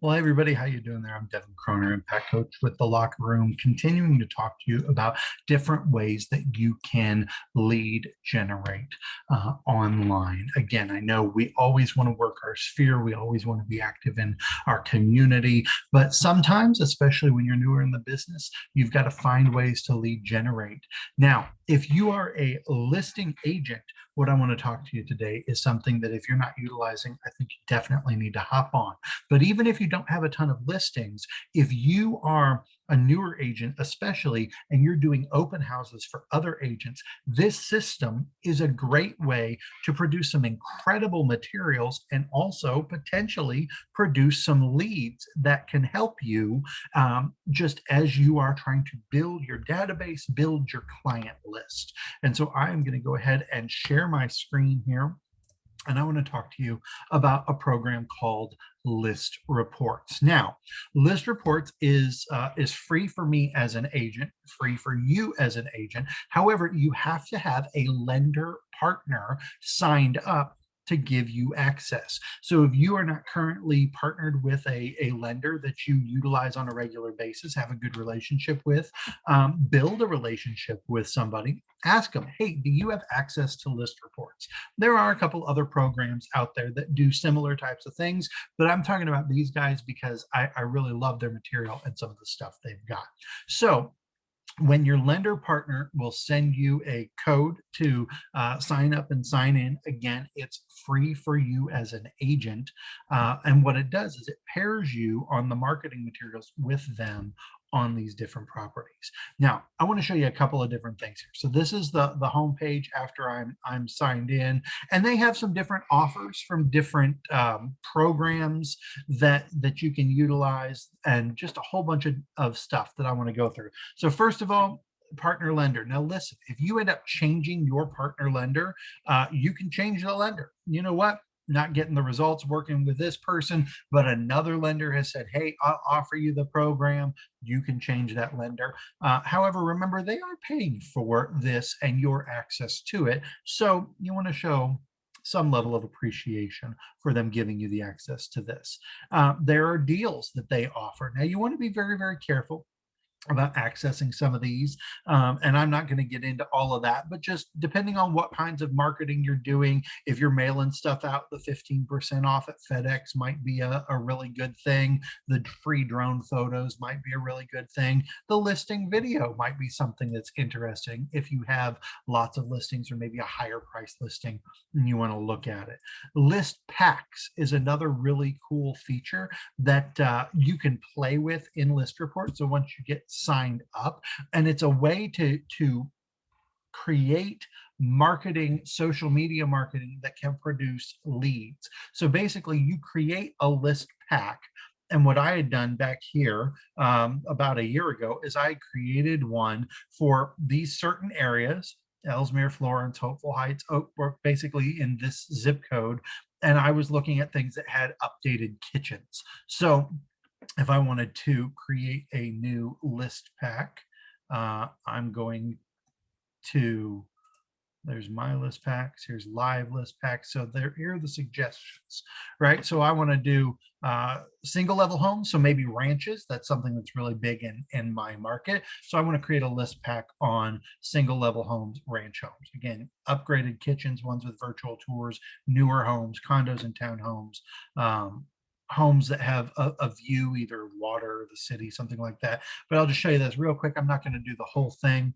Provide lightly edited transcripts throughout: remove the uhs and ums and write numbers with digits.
Well, hey everybody, how you doing there? I'm Devin Croner, Impact Coach with The Locker Room, continuing to talk to you about different ways that you can lead generate online. Again, I know we always want to work our sphere. We always want to be active in our community, but sometimes, especially when you're newer in the business, you've got to find ways to lead generate. Now, if you are a listing agent, what I want to talk to you today is something that if you're not utilizing, I think you definitely need to hop on. But even if you don't have a ton of listings, if you are a newer agent, especially, and you're doing open houses for other agents, this system is a great way to produce some incredible materials and also potentially produce some leads that can help you just as you are trying to build your database, build your client list. And so I am going to go ahead and share my screen here. And I want to talk to you about a program called ListReports. Now, ListReports is free for me as an agent, free for you as an agent. However, you have to have a lender partner signed up to give you access. So if you are not currently partnered with a lender that you utilize on a regular basis, have a good relationship with, build a relationship with somebody, ask them, hey, do you have access to ListReports? There are a couple other programs out there that do similar types of things, but I'm talking about these guys because I really love their material and some of the stuff they've got. So when your lender partner will send you a code to sign up and sign in, again, it's free for you as an agent. And what it does is it pairs you on the marketing materials with them on these different properties. Now, I want to show you a couple of different things here. So this is the home page after I'm signed in, and they have some different offers from different programs that you can utilize, and just a whole bunch of stuff that I want to go through. So first of all, partner lender. Now listen, if you end up changing your partner lender, you can change the lender. You know what? Not getting the results working with this person, but another lender has said, hey, I'll offer you the program. You can change that lender. However, remember, they are paying for this and your access to it. So you want to show some level of appreciation for them giving you the access to this. There are deals that they offer. Now you want to be very, very careful about accessing some of these. And I'm not going to get into all of that, but just depending on what kinds of marketing you're doing, if you're mailing stuff out, the 15% off at FedEx might be a really good thing. The free drone photos might be a really good thing. The listing video might be something that's interesting if you have lots of listings or maybe a higher price listing and you want to look at it. List packs is another really cool feature that you can play with in ListReport. So once you get signed up, and it's a way to create marketing, social media marketing that can produce leads. So basically you create a list pack. And what I had done back here about a year ago is I created one for these certain areas: Ellesmere, Florence, Hopeful Heights, Oak Brook, basically in this zip code. And I was looking at things that had updated kitchens. So if I wanted to create a new list pack, I'm going to, there's my list packs, here's live list packs. So here are the suggestions, right? So I want to do single level homes, so maybe ranches. That's something that's really big in my market. So I want to create a list pack on single level homes, ranch homes. Again, upgraded kitchens, ones with virtual tours, newer homes, condos and townhomes, homes that have a view, either water, the city, something like that. But I'll just show you this real quick. I'm not going to do the whole thing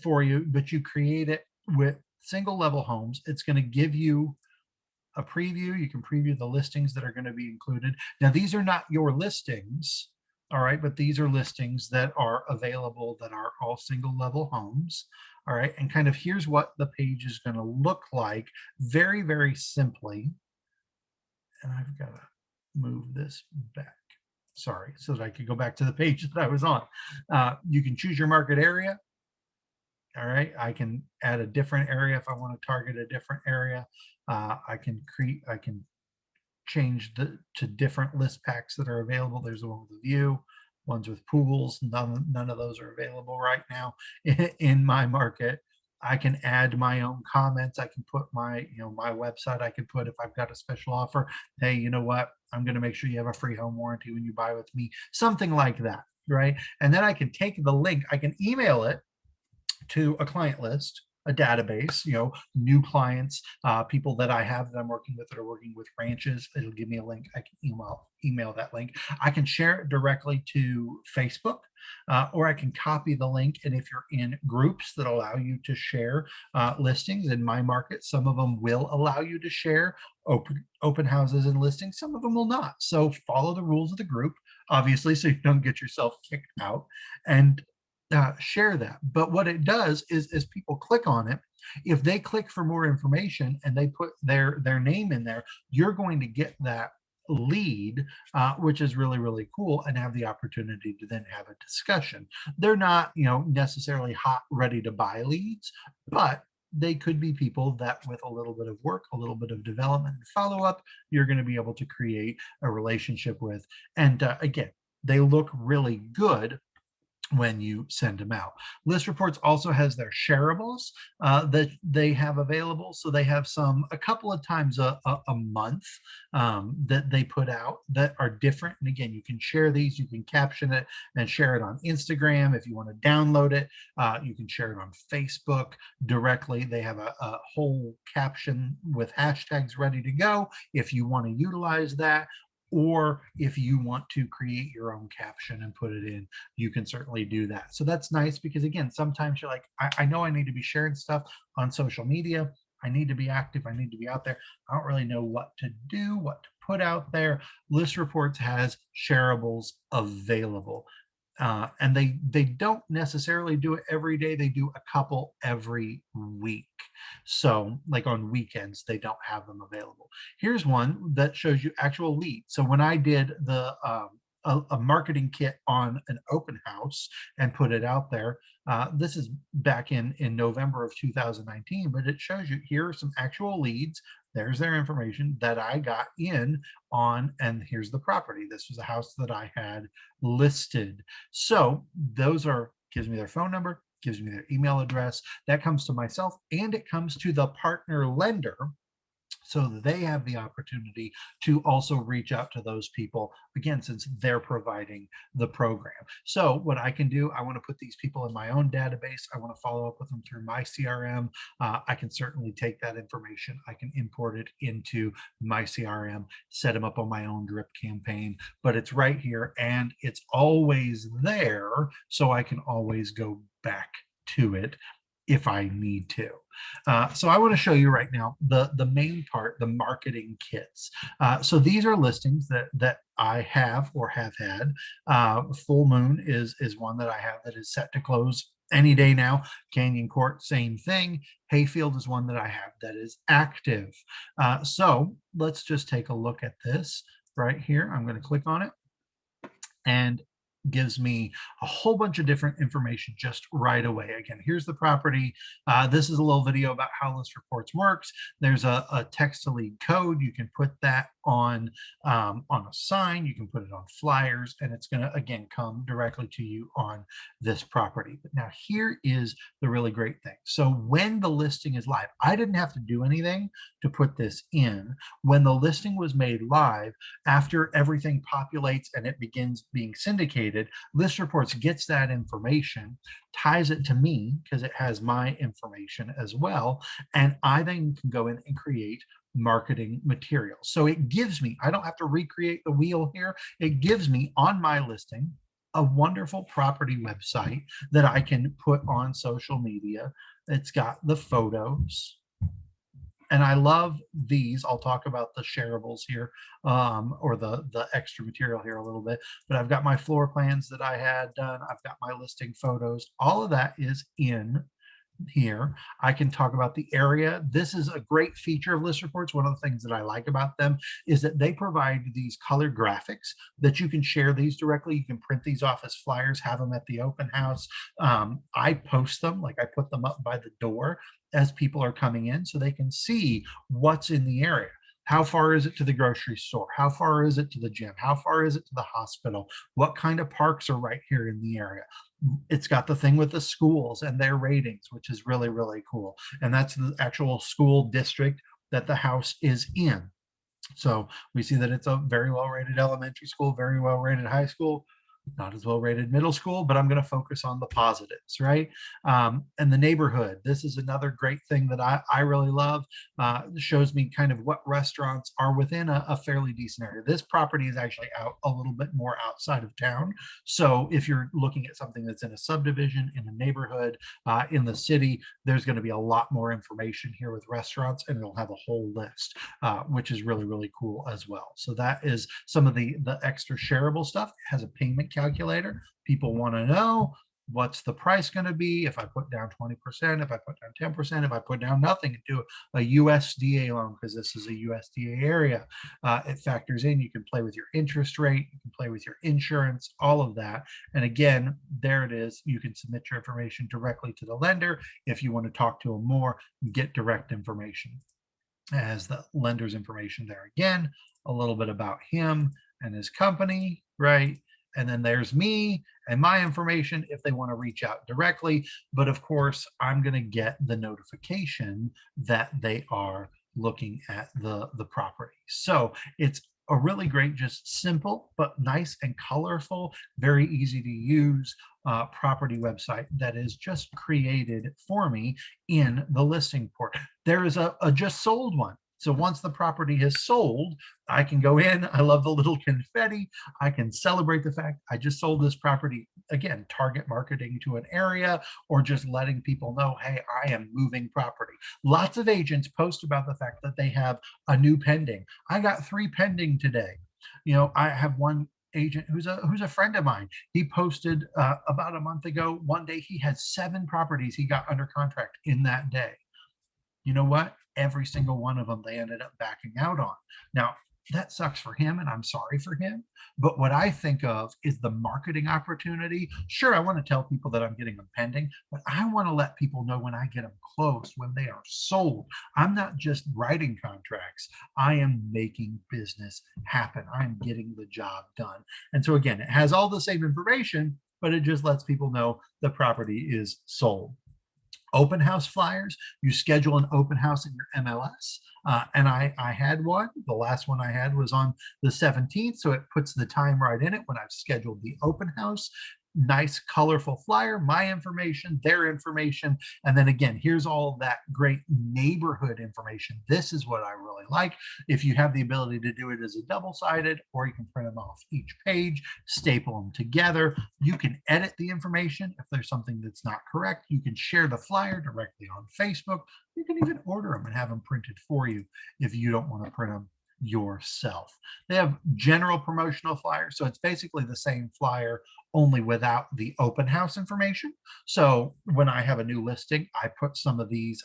for you, but you create it with single level homes. It's going to give you a preview. You can preview the listings that are going to be included. Now, these are not your listings, all right, but these are listings that are available that are all single level homes. All right, and kind of here's what the page is going to look like very, very simply. And I've got to move this back, sorry, so that I could go back to the page that I was on. You can choose your market area. All right, I can add a different area if I want to target a different area. I can change to different list packs that are available. There's the one with the view, ones with pools. None of those are available right now in my market. I can add my own comments. I can put my, my website. I can put, if I've got a special offer, hey, you know what? I'm going to make sure you have a free home warranty when you buy with me, something like that, right? And then I can take the link, I can email it to a client list, a database, new clients, people that I have that I'm working with that are working with ranches. It'll give me a link. I can email that link. I can share it directly to Facebook, or I can copy the link. And if you're in groups that allow you to share listings in my market, some of them will allow you to share open houses and listings. Some of them will not. So follow the rules of the group, obviously, so you don't get yourself kicked out, and share that. But what it does is, as people click on it, if they click for more information and they put their name in there, you're going to get that lead, which is really, really cool, and have the opportunity to then have a discussion. They're not, necessarily hot, ready to buy leads, but they could be people that, with a little bit of work, a little bit of development and follow-up, you're going to be able to create a relationship with. And again, they look really good when you send them out. ListReports also has their shareables that they have available. So they have a couple of times a month that they put out that are different. And again, you can share these, you can caption it and share it on Instagram. If you want to download it, you can share it on Facebook directly. They have a whole caption with hashtags ready to go if you want to utilize that. Or if you want to create your own caption and put it in, you can certainly do that. So that's nice, because again, sometimes you're like, I know I need to be sharing stuff on social media. I need to be active. I need to be out there. I don't really know what to do, what to put out there. ListReports has shareables available. And they don't necessarily do it every day. They do a couple every week. So like on weekends, they don't have them available. Here's one that shows you actual leads. So when I did a marketing kit on an open house and put it out there, this is back in November of 2019, but it shows you here are some actual leads. There's their information that I got in on, and here's the property. This was a house that I had listed. So those gives me their phone number, gives me their email address. That comes to myself, and it comes to the partner lender, so they have the opportunity to also reach out to those people, again, since they're providing the program. So what I can do, I want to put these people in my own database. I want to follow up with them through my CRM. I can certainly take that information. I can import it into my CRM, set them up on my own drip campaign, but it's right here and it's always there. So I can always go back to it if I need to. So I want to show you right now the main part, the marketing kits. So these are listings that I have or have had. Full Moon is one that I have that is set to close any day now. Canyon Court, same thing. Hayfield is one that I have that is active. So let's just take a look at this right here. I'm going to click on it, and gives me a whole bunch of different information just right away. Again, here's the property. This is a little video about how ListReports works. There's a text to lead code. You can put that on a sign. You can put it on flyers, and it's going to, again, come directly to you on this property. But now here is the really great thing. So when the listing is live, I didn't have to do anything to put this in. When the listing was made live, after everything populates and it begins being syndicated, ListReports gets that information, ties it to me because it has my information as well, and I then can go in and create marketing material. So it gives me, I don't have to recreate the wheel here. It gives me on my listing a wonderful property website that I can put on social media. It's got the photos. And I love these. I'll talk about the shareables here, or the extra material here a little bit, but I've got my floor plans that I had done. I've got my listing photos. All of that is in here. I can talk about the area. This is a great feature of ListReports. One of the things that I like about them is that they provide these color graphics that you can share these directly. You can print these off as flyers, have them at the open house. I post them, like I put them up by the door as people are coming in so they can see what's in the area. How far is it to the grocery store? How far is it to the gym? How far is it to the hospital? What kind of parks are right here in the area? It's got the thing with the schools and their ratings, which is really, really cool. And that's the actual school district that the house is in. So we see that it's a very well rated elementary school, very well rated high school, not as well rated middle school, but I'm going to focus on the positives, right? And the neighborhood. This is another great thing that I really love. Shows me kind of what restaurants are within a fairly decent area. This property is actually out a little bit more outside of town. So if you're looking at something that's in a subdivision, in a neighborhood, in the city, there's going to be a lot more information here with restaurants, and it'll have a whole list, which is really, really cool as well. So that is some of the extra shareable stuff. It has a payment calculator. People want to know, what's the price going to be if I put down 20%, if I put down 10%, if I put down nothing and do a USDA loan, because this is a USDA area. It factors in. You can play with your interest rate, you can play with your insurance, all of that. And again, there it is. You can submit your information directly to the lender. If you want to talk to them more, get direct information. It has the lender's information there again, a little bit about him and his company, right? And then there's me and my information if they want to reach out directly. But of course, I'm going to get the notification that they are looking at the property. So it's a really great, just simple, but nice and colorful, very easy to use property website that is just created for me in the listing port. There is a just sold one. So once the property has sold, I can go in. I love the little confetti. I can celebrate the fact I just sold this property. Again, target marketing to an area, or just letting people know, hey, I am moving property. Lots of agents post about the fact that they have a new pending. I got 3 pending today. You know, I have one agent who's a friend of mine. He posted about a month ago, one day he had 7 properties he got under contract in that day. You know what? Every single one of them they ended up backing out on. Now, that sucks for him, and I'm sorry for him. But what I think of is the marketing opportunity. Sure, I want to tell people that I'm getting them pending, but I want to let people know when I get them closed, when they are sold. I'm not just writing contracts. I am making business happen. I'm getting the job done. And so again, it has all the same information, but it just lets people know the property is sold. Open house flyers. You schedule an open house in your MLS. And I had one. The last one I had was on the 17th. So it puts the time right in it when I've scheduled the open house. Nice, colorful flyer, my information, their information. And then again, here's all that great neighborhood information. This is what I really like. If you have the ability to do it as a double-sided, or you can print them off each page, staple them together. You can edit the information if there's something that's not correct. You can share the flyer directly on Facebook. You can even order them and have them printed for you if you don't want to print them yourself. They have general promotional flyers. So it's basically the same flyer, only without the open house information. So when I have a new listing, I print some of these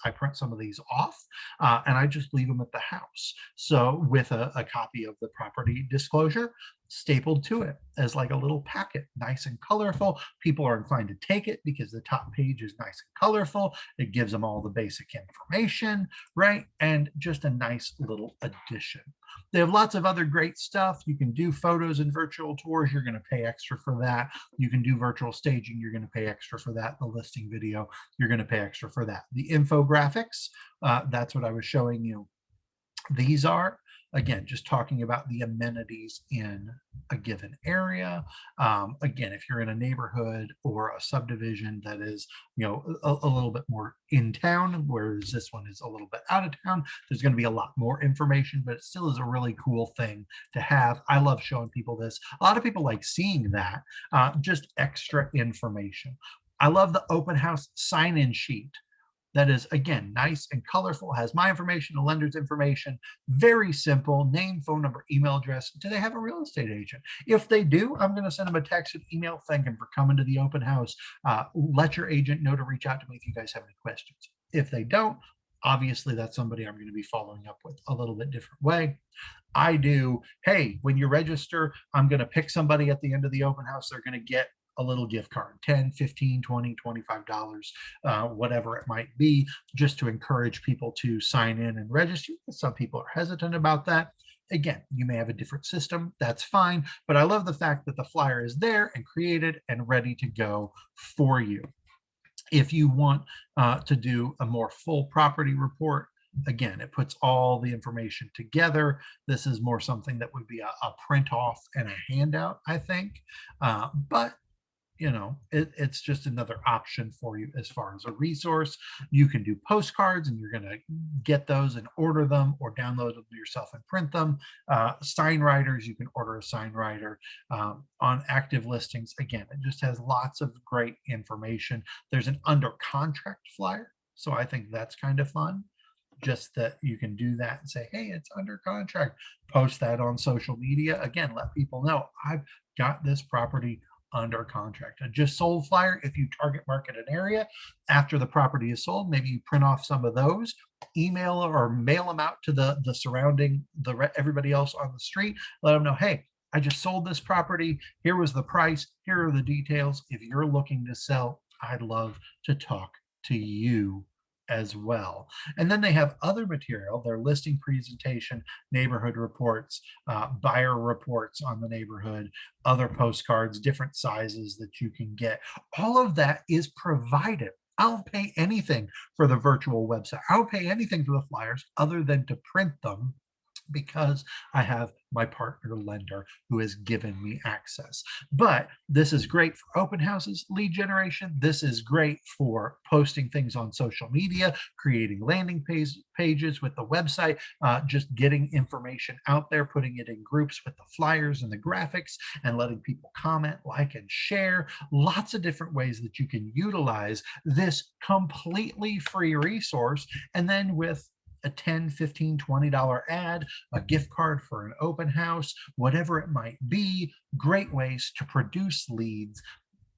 off, and I just leave them at the house. So with a copy of the property disclosure stapled to it as like a little packet, nice and colorful. People are inclined to take it because the top page is nice and colorful. It gives them all the basic information, right? And just a nice little addition. They have lots of other great stuff. You can do photos and virtual tours. You're going to pay extra for that. You can do virtual staging. You're going to pay extra for that. The listing video, you're going to pay extra for that. The infographics, that's what I was showing you. These are, again, just talking about the amenities in a given area. Again, if you're in a neighborhood or a subdivision that is, you know, a little bit more in town, whereas this one is a little bit out of town, there's going to be a lot more information, but it still is a really cool thing to have. I love showing people this. A lot of people like seeing that, just extra information. I love the open house sign-in sheet. That is, again, nice and colorful, has my information, the lender's information, very simple, name, phone number, email address. Do they have a real estate agent? If they do, I'm going to send them a text and email, thank them for coming to the open house. Let your agent know to reach out to me if you guys have any questions. If they don't, obviously that's somebody I'm going to be following up with a little bit different way. I do, hey, when you register, I'm going to pick somebody at the end of the open house. They're going to get a little gift card, 10, 15, 20, $25, whatever it might be, just to encourage people to sign in and register. Some people are hesitant about that. Again, you may have a different system, that's fine, but I love the fact that the flyer is there and created and ready to go for you. If you want to do a more full property report, again, it puts all the information together. This is more something that would be a print off and a handout, I think. But it's just another option for you as far as a resource. You can do postcards, and you're going to get those and order them or download them yourself and print them. Sign writers, you can order a sign writer. On active listings, again, it just has lots of great information. There's an under contract flyer, so I think that's kind of fun. Just that you can do that and say, hey, it's under contract. Post that on social media. Again, let people know I've got this property under contract. A just sold flyer, if you target market an area after the property is sold, maybe you print off some of those, email or mail them out to the surrounding, everybody else on the street. Let them know, hey, I just sold this property. Here was the price. Here are the details. If you're looking to sell, I'd love to talk to you as well. And then they have other material, their listing presentation, neighborhood reports, buyer reports on the neighborhood, other postcards, different sizes that you can get. All of that is provided. I don't pay anything for the virtual website. I don't pay anything for the flyers other than to print them, because I have my partner lender who has given me access. But this is great for open houses, lead generation. This is great for posting things on social media, creating landing pages with the website, just getting information out there, putting it in groups with the flyers and the graphics, and letting people comment, like, and share. Lots of different ways that you can utilize this completely free resource. And then with a $10, $15, $20 ad, a gift card for an open house, whatever it might be, great ways to produce leads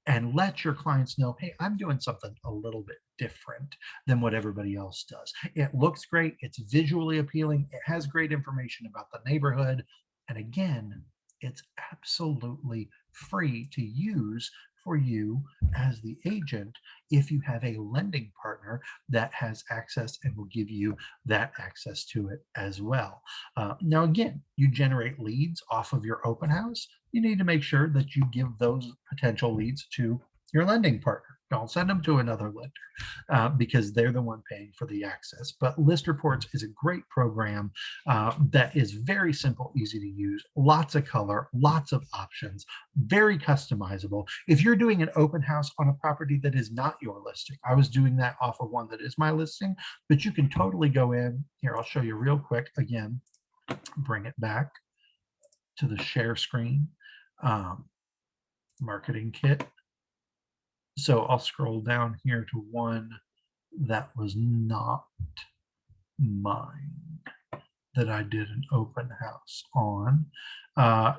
and let your clients know, hey, I'm doing something a little bit different than what everybody else does. It looks great. It's visually appealing. It has great information about the neighborhood. And again, it's absolutely free to use for you as the agent if you have a lending partner that has access and will give you that access to it as well. Now, again, you generate leads off of your open house. You need to make sure that you give those potential leads to your lending partner. Don't send them to another lender because they're the one paying for the access. But ListReports is a great program that is very simple, easy to use, lots of color, lots of options, very customizable. If you're doing an open house on a property that is not your listing, I was doing that off of one that is my listing, but you can totally go in here. I'll show you real quick again, bring it back to the share screen, marketing kit. So I'll scroll down here to one that was not mine, that I did an open house on.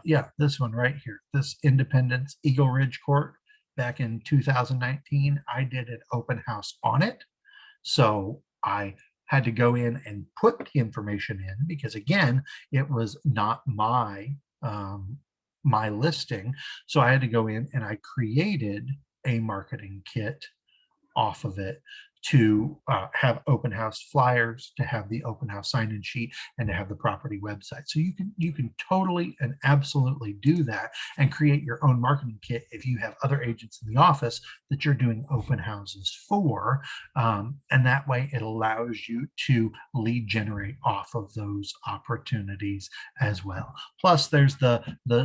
Yeah, this one right here, this Independence Eagle Ridge Court back in 2019. I did an open house on it. So I had to go in and put the information in because, again, it was not my my listing. So I had to go in and I created a marketing kit off of it to have open house flyers, to have the open house sign-in sheet, and to have the property website. So you can totally and absolutely do that and create your own marketing kit if you have other agents in the office that you're doing open houses for. And that way it allows you to lead generate off of those opportunities as well. Plus there's the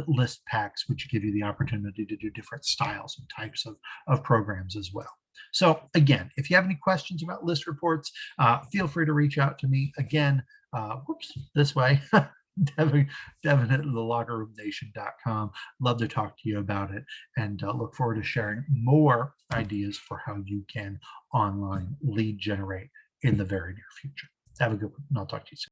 list packs, which give you the opportunity to do different styles and types of programs as well. So again, if you have any questions about ListReports, feel free to reach out to me. Again, this way, Devin at thelockerroomnation.com. Love to talk to you about it, and look forward to sharing more ideas for how you can online lead generate in the very near future. Have a good one, and I'll talk to you soon.